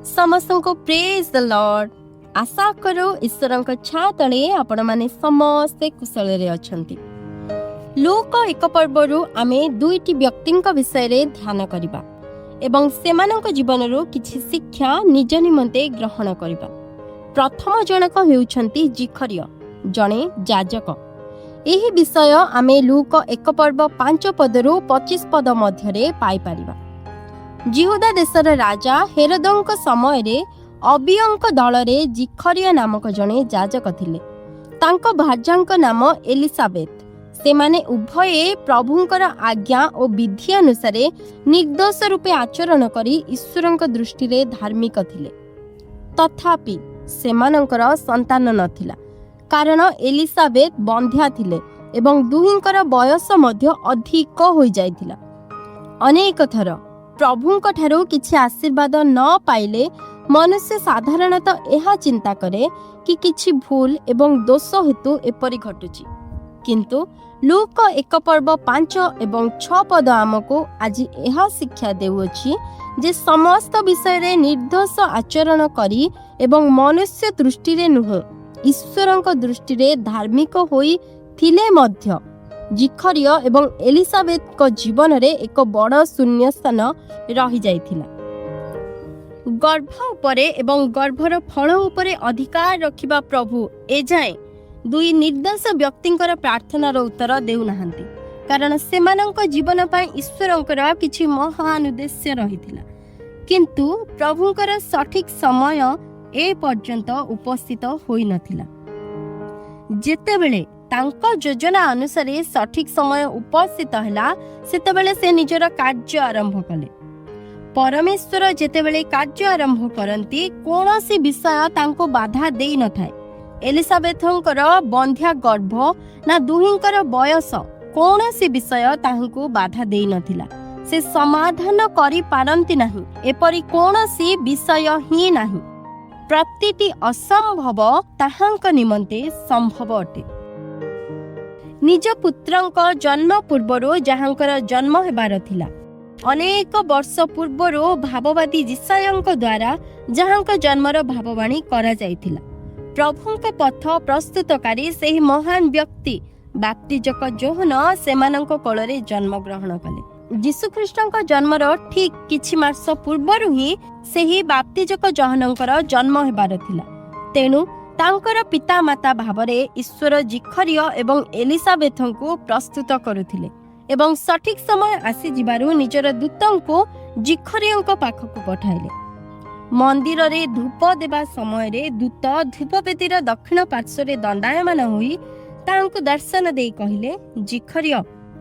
समस्त को praise the Lord. आशा करो ईश्वर छा तले आपण माने समस्ते कुशल रे अछंती। लूक एक पर्वरु आमे दुईटी व्यक्तिंक विषय रे ध्यान करिबा एवं सेमानक जीवनरु किछि शिक्षा निज निमंते ग्रहण करिबा। प्रथम जनक हेउछंती जिखरिय, जणे याजक। एही विषय आमे लूक एक पर्व 5 पदरु 25 पद मध्यरे पाई परिबा। जिहुदा देशर राजा हेरोदଙ୍କ समयरे अबियଙ୍କ दलरे जिखरिय नामक जणे याजक थिले। तांको भार्याଙ୍କ नाम एलिसाबेथ। सेमाने उभये प्रभुंकर आज्ञा और विधि अनुसार निर्दोष रूपे आचरण करी ईश्वरଙ୍କ दृष्टि रे धार्मिक थिले। तथापि सेमानंकर संतान नथिला, कारण एलिसाबेथ बंध्या थिले एवं दुहिंकर बयस मध्य अधिक होई जायतिला। अनेक थर प्रभुंक ठारू किछि आशीर्वाद न पाइले मनुष्य साधारणतः यह चिंता करे कि किछि भूल एवं दोष हेतु एपरि घटुची। किंतु लूक एक पर्व 5 एवं 6 पद आमको आज यह शिक्षा देउछि जे समस्त विषय रे निर्दोष आचरण करी एवं मनुष्य दृष्टि रे नुह ईश्वरଙ୍କ दृष्टि रे धार्मिक होई थिले मध्य जिखरिय एवं एलिसाबेथ को जीवन रे एक बड़ शून्य स्थान रही जाइथिला। गर्भ उपरे एवं गर्भर फल उपरे अधिकार रखिबा प्रभु ए जाए दुई निर्दोष व्यक्तिंकर प्रार्थनार उत्तर देउ नाहंती, कारण सेमानंक जीवन पाई ईश्वरंकर किछि महान उद्देश्य रहिथिला। किंतु प्रभुंकर सठिक समय ए पर्यंत उपस्थित होई नथिला। जेतेबेले तांको योजना अनुसार सठिक समय उपस्थित हला सेतेबेले से निजर कार्य आरंभ कले। परमेश्वर जेतेबेले कार्य आरंभ करंती कोनोसी विषय तांको बाधा देई नथाय। एलिसाबेथंकर बंध्या गर्भ ना दुहिंकर बयस कोनोसी विषय तांको बाधा देई नथिला। से समाधान करि पारंती नाही, एपरि कोनोसी विषय ही नाही। प्रतिटी असंभव ताहांक निमंते संभव अटे। निज पुत्रंक जन्म पूर्वरो जहांकर जन्म हेबार थिला, अनेक वर्ष पूर्वरो भाववादी जिसायंक द्वारा जहांक जन्मर भाववाणी करा जायथिला। प्रभुंक पथ प्रस्तुतकारी सेही महान व्यक्ति बाप्तिजक जोहन सेमानंक कोଳରେ जन्म ग्रहण कले। यीशुख्रीष्टଙ୍କ जन्मर ठीक किछि मास पूर्वरु ही सेही बाप्तिजक जोहनंकर जन्म हेबार थिला। तेणु तांकर पिता माता भावरे ईश्वर जिखरिय एवं एलिसाबेथंकु प्रस्तुत करुथिले एवं सठिक समय आसी जिबारु निजर दूतंकु जिखरियंक पाखकु पठाइले। मंदिर रे धूप देबा समय रे दूत धूपपेतीर दक्षिण पार्श्व रे दंडायमान होई तांकु दर्शन देई कहिले, जिखरिय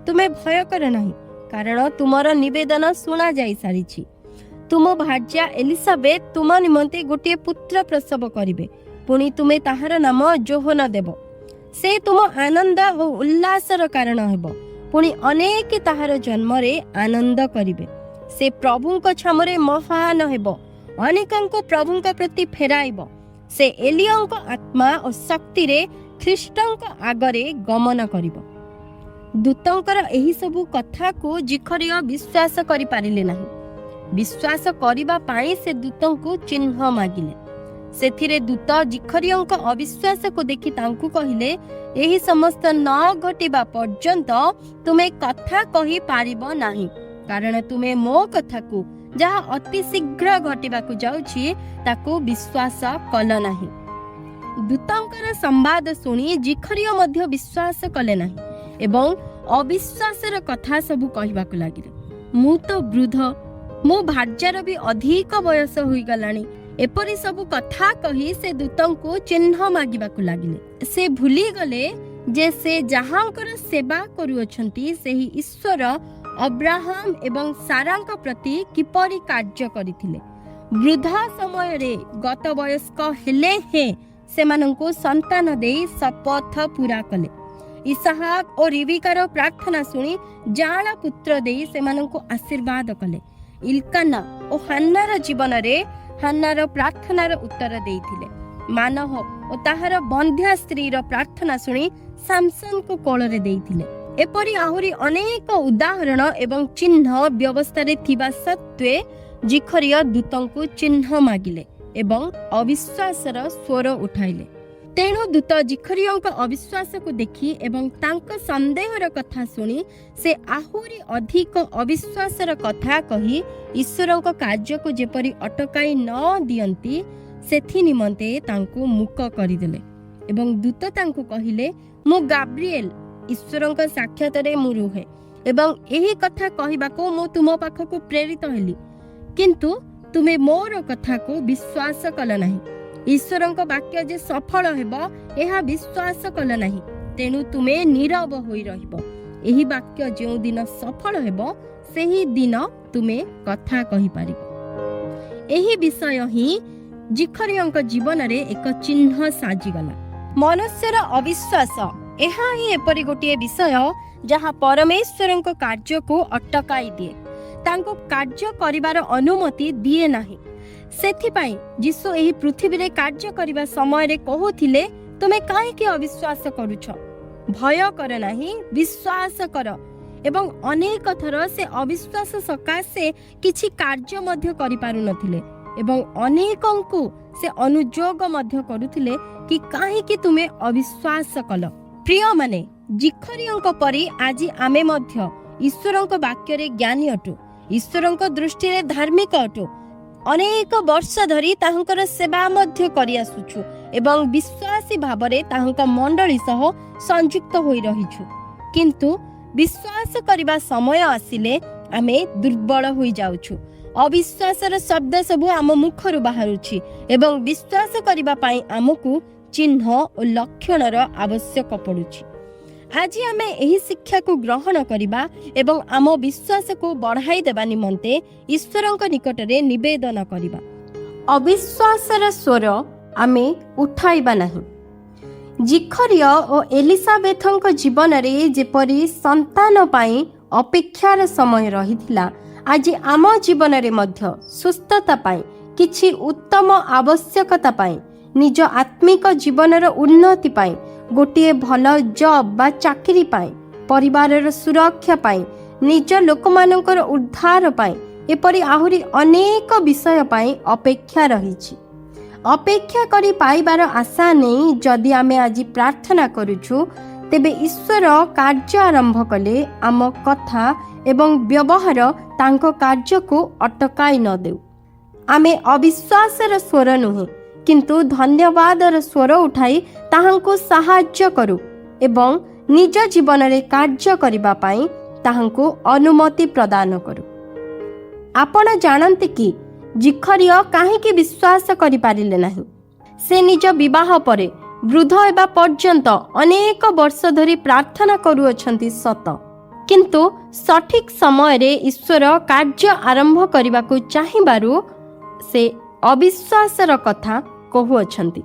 तुमे भय कर नाही, कारण तुमर निवेदन सुना जाई सारिछि। तुम भार्या एलिसाबेथ तुम निमंते गोटे पुत्र प्रसव करिवे, पुणी तुमे ताहार नाम जोहन देव। से तुम आनंद और उल्लासर कारण हेब, पुणी अनेक ताहार जन्म रे आनंद करिवे। से प्रभुंक छामरे महान हेब, अनेकंको प्रभुंक प्रति फेराइब। से एलियंक आत्मा और शक्ति रे ख्रीष्टंक आगरे गमन करिब। दूतंकर एही सबु कथा को जिखरिय विश्वास करि पारिले नाही। विश्वास करिबा पाई से दूतंकु चिन्ह मागिले। सेथिरे दूत जिखरियंक अविश्वास को देखि तांकु कहिले, एही समस्त न घटिबा पर्यंत तुमे कथा कहि पारिबो नाही, कारण तुमे मो कथा को जहा अति शीघ्र घटिबाकु जाउछि ताकु विश्वास कल नाही। दूतंकर संवाद सुनी जिखरिय मध्य विश्वास कले नाही एवं अविश्वासर कथा सबु कहिबाकु लागिले। मु तो वृद्ध, मो भार्यार भी अधिक बयस होई गलानी, एपरि सबु कथा कही से दूतंकु चिन्ह मागिबाकु लागिले। से भूली गले जे से जहांकर सेवा करूअछंती सेही ईश्वर अब्राहम एवं सारांक प्रति किपरि कार्य करिथिले। वृद्धा समय रे गत वयस्क हेले हे सेमानंकु संतान देई शपथ पूरा कले। इसहाक और रिबिकार प्रार्थना सुनी जाला पुत्र देई सेमानंकु आशीर्वाद कले। इल्काना और हान्नार जीवन रे हान्नार प्रार्थनार उत्तर देइथिले। मानह और ताहार बंध्या स्त्रीर प्रार्थना सुनी सामसन को कोଳରେ देइथिले। एपरि आहुरी अनेक उदाहरण एवं चिन्ह व्यवस्था रे थिबा सत्वे जिखरिया दूतଙ୍କୁ चिन्ह मागिले एवं अविश्वासर स्वर उठाइले। तेणु दूत जिखरियाଙ୍କ अविश्वास को देखी एवं तांको संदेहर कथा सुनी से आहुरी अधिक अविश्वासर कथा कही ईश्वरଙ୍କ कार्य को जेपरी अटकाई न दियंती सेथि निमंते तांको मुक करिदेले एवं दूत तांको कहिले मु गाब्रिएल ईश्वरଙ୍କ साक्षातरे मु रुहे एवं एही कथा कहिबाको मु तुम पाखको प्रेरित हेली, किंतु तुमे मोर कथा को विश्वास कल नहीं। ईश्वरଙ୍କ वाक्य जे सफल हेबो एहा विश्वास कल नहीं, तेणु तुमे नीरव होई रहिबो। एही वाक्य जो दिन सफल हेबो सेही दिन तुमे कथा कहि पारिबो। एही विषय ही जिखरियाଙ୍କ जीवन रे एक चिन्ह साजिगला। मनुष्यर अविश्वास एहा ही एपरि गोटे विषय जहाँ परमेश्वरଙ୍କ कार्य को अटकाई दिए, तांको कार्य करिवार अनुमति दिए नाही। सेथिपाई यीशु एही पृथ्वी रे कार्य करिवा समय रे कहूथिले तुमे काहेकि अविश्वास करूछ, भय कर नाही विश्वास कर। एवं अनेक थर से अविश्वास सकाशे किछि कार्य मध्य करि पारु नथिले एवं अनेकंकु से अनुजोग मध्य करुथिले कि काहेकि तुमे अविश्वास कल। प्रिय माने जिखरियाଙ୍କ परि आजि आमे मध्य ईश्वरଙ୍କ वाक्य रे ज्ञानी अटु, ईश्वरଙ୍କ दृष्टि रे धार्मिक अटु, अनेक वर्ष धरी ताहंकर सेवा मध्य करि आसुछु एवं विश्वासी भावरे ताहंक मंडली सह संयुक्त होई रहिछु, किंतु विश्वास करिबा समय आसिले आमे दुर्बल होई जाउछु। अविश्वासर शब्द सबु आम मुखरु बाहरुछि एवं विश्वास करिबा पई आमकु चिन्ह और लक्षणर आवश्यक पड़ुछि। आज आम एही शिक्षा को ग्रहण करिबा एवं आम विश्वास को बढ़ाई देबा निमंते ईश्वरଙ୍କ निकटरे निवेदन करिबा। अविश्वासर स्वर आमे उठाइबा नहीं। जिखरिया और एलिसाबेथଙ୍କ जीवन रे जेपरि संतान पाई अपेक्षार समय रहिथिला, आज आम जीवन रे मध्य सुस्थता पाई किछि उत्तम आवश्यकता पाई निज आत्मिक जीवनर उन्नति पाई गोटे भल जॉब बा चाकरी पाई परिवारर सुरक्षा पाई निज लोकमानकर उद्धार पाई एपरि आहुरी अनेक विषय पाई अपेक्षा रहिछि। अपेक्षा करी पाइबार आशा नहीं जदि आमे आज प्रार्थना करूछु तेबे ईश्वर कार्य आरंभ कले आम कथा एवं व्यवहार तांको कार्य को अटकाई न देउ। आमे अविश्वासर स्वर नुहे किंतु धन्यवादर स्वर उठाई ताहांको साहाय्य करू एवं निज जीवन रे कार्य करिबा पाई ताहांको अनुमति प्रदान करू। आपण जानते कि जिखरिया काहेकि विश्वास करि पारिले नाही। से निज विवाह परे वृद्ध हेबा पर्यंत अनेक वर्ष धरी प्रार्थना करूअछंती सत, किंतु सठिक समय रे ईश्वर कार्य आरंभ करिबा को चाहिबारु से अविश्वासर कथा कहूअछंती।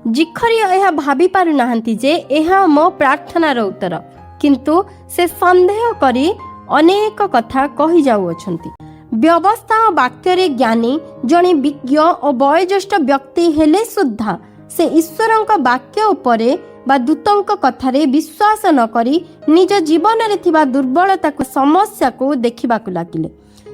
जिखरिया यह भाभी पारु नाहंती जे यह मो प्रार्थनार उत्तर, किंतु से संदेह करी अनेक कथा कहि जाउअछंती। व्यवस्था वाक्य रे ज्ञानी जणे विज्ञ और वयोज्येष्ठ व्यक्ति हेले सुद्धा से ईश्वरଙ୍କ वाक्य उपरे बा दूतଙ୍କ कथारे विश्वास न करी निज जीवन रे थिबा दुर्बलता को समस्या को देखिबाकु लागिले।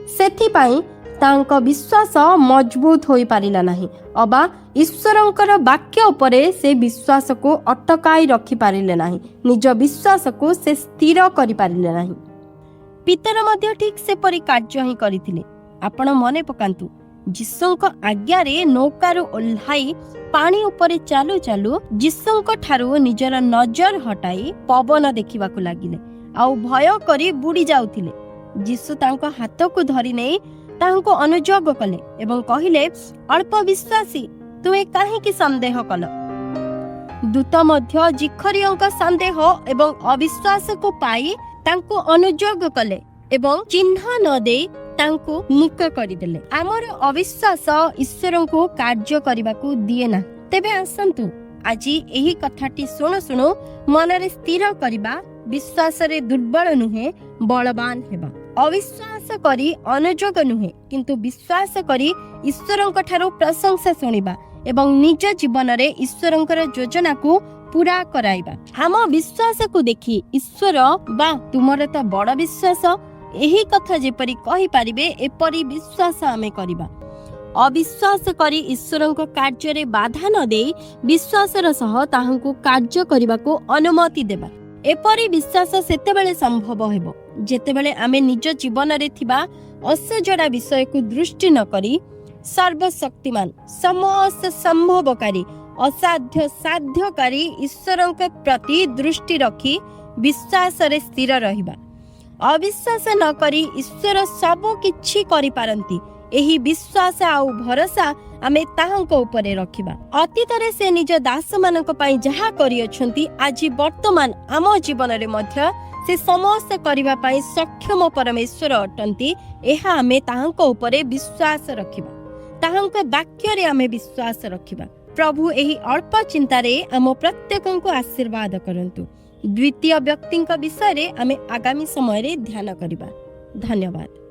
सेथि पई तांक विश्वास मजबूत होई पारिला नाही अबा ईश्वरଙ୍କର वाक्य उपरे से विश्वास को अटकाई रखि पारिले नाही, निज विश्वास को से स्थिर करि पारिले नाही। पितर मध्य ठीक से परि कार्य ही करिथिले। आपण मने पकांतु जीशुଙ୍କ आज्ञा रे नौकार ओल्हाई पानी उपरे चालू चालू जीशुଙ୍କ ठारू निजर नजर हटाई पवन देखिबाकु लागिले आउ भय करी बुडी जाउथिले। जीशु तांको हाथ को धरि नै तांको अनुजोग कले एवं कहिले अल्प विश्वासी तुमे काहेकि संदेह कल। दूत मध्य जिखरियाଙ୍କ संदेह एवं अविश्वास को पाई तांको अनुजोग कले एवं चिन्ह न दे तांको मुक्त करिदेले। आमर अविश्वास ईश्वर को कार्य करबाकू दिए ना। तेबे आसंतु आज एही कथाटी सुनु सुनु मनरे स्थिर करिबा, विश्वास रे दुर्बल नुहे बलवान हेबा। अविश्वास करी अनुजोग नुहे किंतु विश्वास करी ईश्वरଙ୍କ ठारू प्रशंसा सुनिबा एवं निज जीवन रे ईश्वरଙ୍କର योजना को पूरा कराइबा। हम विश्वास को देखी ईश्वर बा तुमर तो बड़ विश्वास ଏହି କଥା ଯେପରି କହିପାରିବେ ଏପରି ବିଶ୍ୱାସ ଆମେ କରିବା। ଅବିଶ୍ୱାସ କରି ଈଶ୍ୱରଙ୍କ କାର୍ଯ୍ୟରେ ବାଧା ନ ଦେଇ ବିଶ୍ୱାସର ସହ ତାହାଙ୍କୁ କାର୍ଯ୍ୟ କରିବାକୁ ଅନୁମତି ଦେବା। ଏପରି ବିଶ୍ୱାସ ସେତେବେଳେ ସମ୍ଭବ ହେବ ଯେତେବେଳେ ଆମେ ନିଜ ଜୀବନରେ ଥିବା ଅସଜଡ଼ା ବିଷୟକୁ ଦୃଷ୍ଟି ନ କରି ସର୍ବଶକ୍ତିମାନ, ସମସ୍ତ ସମ୍ଭବକାରୀ, ଅସାଧ୍ୟ ସାଧ୍ୟକାରୀ ଈଶ୍ୱରଙ୍କ ପ୍ରତି ଦୃଷ୍ଟି ରଖି ବିଶ୍ୱାସରେ ସ୍ଥିର ରହିବା। ଅବିଶ୍ୱାସ ନ କରି ଈଶ୍ୱର ସବୁ କିଛି କରିପାରନ୍ତି, ଏହି ବିଶ୍ୱାସ ଆଉ ଭରସା ଆମେ ତାହାଙ୍କ ଉପରେ ରଖିବା। ଅତୀତରେ ସେ ନିଜ ଦାସମାନଙ୍କ ପାଇଁ ଯାହା କରିଅଛନ୍ତି, ଆଜି ବର୍ତ୍ତମାନ ଆମ ଜୀବନରେ ମଧ୍ୟ ସେ ସମସ୍ତ କରିବା ପାଇଁ ସକ୍ଷମ ପରମେଶ୍ୱର ଅଟନ୍ତି। ଏହା ଆମେ ତାହାଙ୍କ ଉପରେ ବିଶ୍ୱାସ ରଖିବା, ତାହାଙ୍କ ବାକ୍ୟରେ ଆମେ ବିଶ୍ୱାସ ରଖିବା। ପ୍ରଭୁ ଏହି ଅଳ୍ପ ଚିନ୍ତାରେ ଆମ ପ୍ରତ୍ୟେକଙ୍କୁ ଆଶୀର୍ବାଦ କରନ୍ତୁ। ଦ୍ୱିତୀୟ ବ୍ୟକ୍ତିଙ୍କ ବିଷୟରେ ଆମେ ଆଗାମୀ ସମୟରେ ଧ୍ୟାନ କରିବା। ଧନ୍ୟବାଦ।